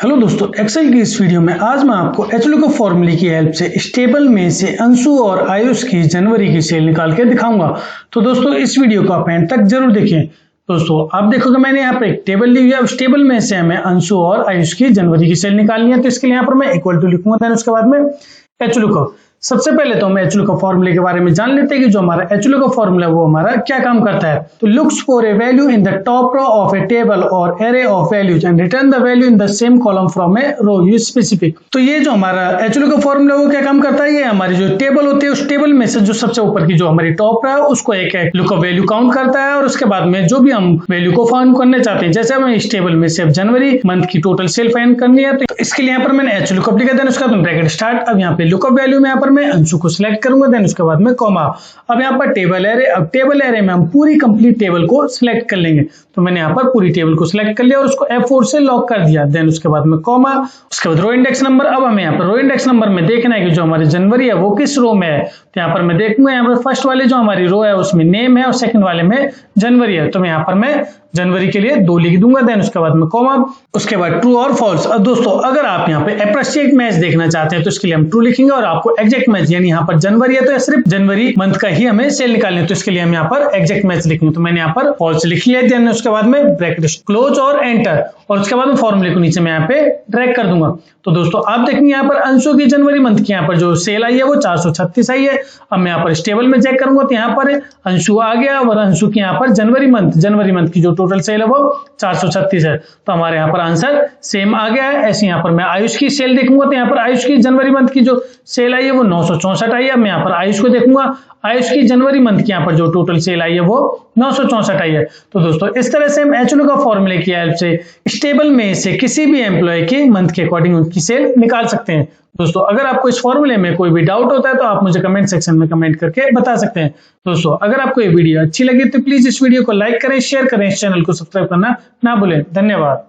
Hello दोस्तों, Excel की इस वीडियो में आज मैं आपको एचलूकअप फॉर्मूले की हेल्प से स्टेबल में से अंशु और आयुष की जनवरी की सेल निकाल के दिखाऊंगा। तो दोस्तों इस वीडियो को आप एंड तक जरूर देखें। दोस्तों आप देखोगे मैंने यहाँ पर एक टेबल ली हुई है। उस टेबल में से हमें अंशु और आयुष की जनवरी की सेल निकालनी है। तो इसके लिए यहाँ पर मैं इक्वल टू लिखूंगा, देन उसके बाद में एचलूकअप। सबसे पहले तो हम एचलूकअप फॉर्मूले के बारे में जान लेते हैं कि जो हमारा एचलूकअप फॉर्मूला है वो हमारा क्या काम करता है। तो looks for a value in the top row of a table or array of values and return the value in the same column from a row use specific. तो ये जो हमारा एचलूकअप फॉर्मूला वो क्या काम करता है, ये हमारी जो टेबल होती है उस टेबल में से जो सबसे ऊपर की जो हमारी टॉप रो है उसको एक लुकअप वैल्यू काउंट करता है और उसके बाद में जो भी हम वैल्यू को फाइंड करना चाहते हैं, जैसे हमें इस टेबल में से जनवरी मंथ की टोटल सेल फाइंड करनी है, तो इसके लिए यहाँ पर मैंने एचलूकअप लिखा था, उसका ब्रैकेट स्टार्ट। अब यहाँ पे लुकअप वैल्यू में यहाँ पर मैं अंशु को सिलेक्ट करूंगा, देन उसके बाद में कॉमा। अब यहाँ पर टेबल एरे, अब टेबल एरे में हम पूरी कंप्लीट टेबल को सिलेक्ट कर लेंगे। तो मैंने यहाँ पर पूरी टेबल को सिलेक्ट कर लिया और उसको F4 से लॉक कर दिया, देन उसके बाद में कॉमा, उसके बाद रो इंडेक्स नंबर। अब हमें यहाँ पर रो इंडेक्स नंबर में देखना है कि जो हमारी जनवरी है वो किस रो में है। तो यहाँ पर मैं देखूंगा, यहाँ पर फर्स्ट वाले जो हमारी रो है उसमें नेम है और सेकंड वाले में जनवरी है। तो मैं यहाँ पर मैं जनवरी के लिए 2 लिख दूंगा, देन उसके बाद में कॉमा, उसके बाद ट्रू और फॉल्स। अब दोस्तों अगर आप यहाँ पे अप्रोक्सीमेट मैच देखना चाहते हैं तो इसके लिए हम ट्रू लिखेंगे और आपको एग्जैक्ट मैच, यानी यहाँ पर जनवरी है तो सिर्फ जनवरी मंथ का ही हमें सेल निकालनी है, तो इसके लिए हम यहाँ पर एग्जैक्ट मैच लिखेंगे। तो मैंने यहाँ पर फॉल्स लिख लिया, देन उसके बाद में ब्रैकेट क्लोज और एंटर और उसके बाद में फॉर्मूले को नीचे मैं यहाँ पे ड्रैग कर दूंगा। तो दोस्तों आप देखेंगे यहाँ पर अंशु की जनवरी मंथ की यहाँ पर जो सेल आई है वो 436 आई है। अब मैं यहाँ पर टेबल में चेक करूंगा तो यहाँ पर अंशु आ गया और अंशु की यहाँ पर जनवरी मंथ की जो टोटल सेल है वो 436 है। तो हमारे यहाँ पर आंसर सेम आ गया है। ऐसे यहाँ पर मैं आयुष की सेल देखूंगा तो यहाँ पर आयुष की जनवरी मंथ की जो सेल आई है वो 964 आई है। मैं यहाँ पर आयुष को देखूंगा, आयुष की जनवरी मंथ की यहाँ पर जो टोटल सेल आई है वो 964 आई है। तो दोस्तों इस तरह से हम एचलूकअप फॉर्मूले की हेल्प से स्टेबल में से किसी भी एम्प्लॉय के मंथ के अकॉर्डिंग उनकी सेल निकाल सकते हैं। दोस्तों अगर आपको इस फॉर्मूले में कोई भी डाउट होता है तो आप मुझे कमेंट सेक्शन में कमेंट करके बता सकते हैं। दोस्तों अगर आपको ये वीडियो अच्छी लगी तो प्लीज इस वीडियो को लाइक करें, शेयर करें, इस चैनल को सब्सक्राइब करना ना भूलें। धन्यवाद।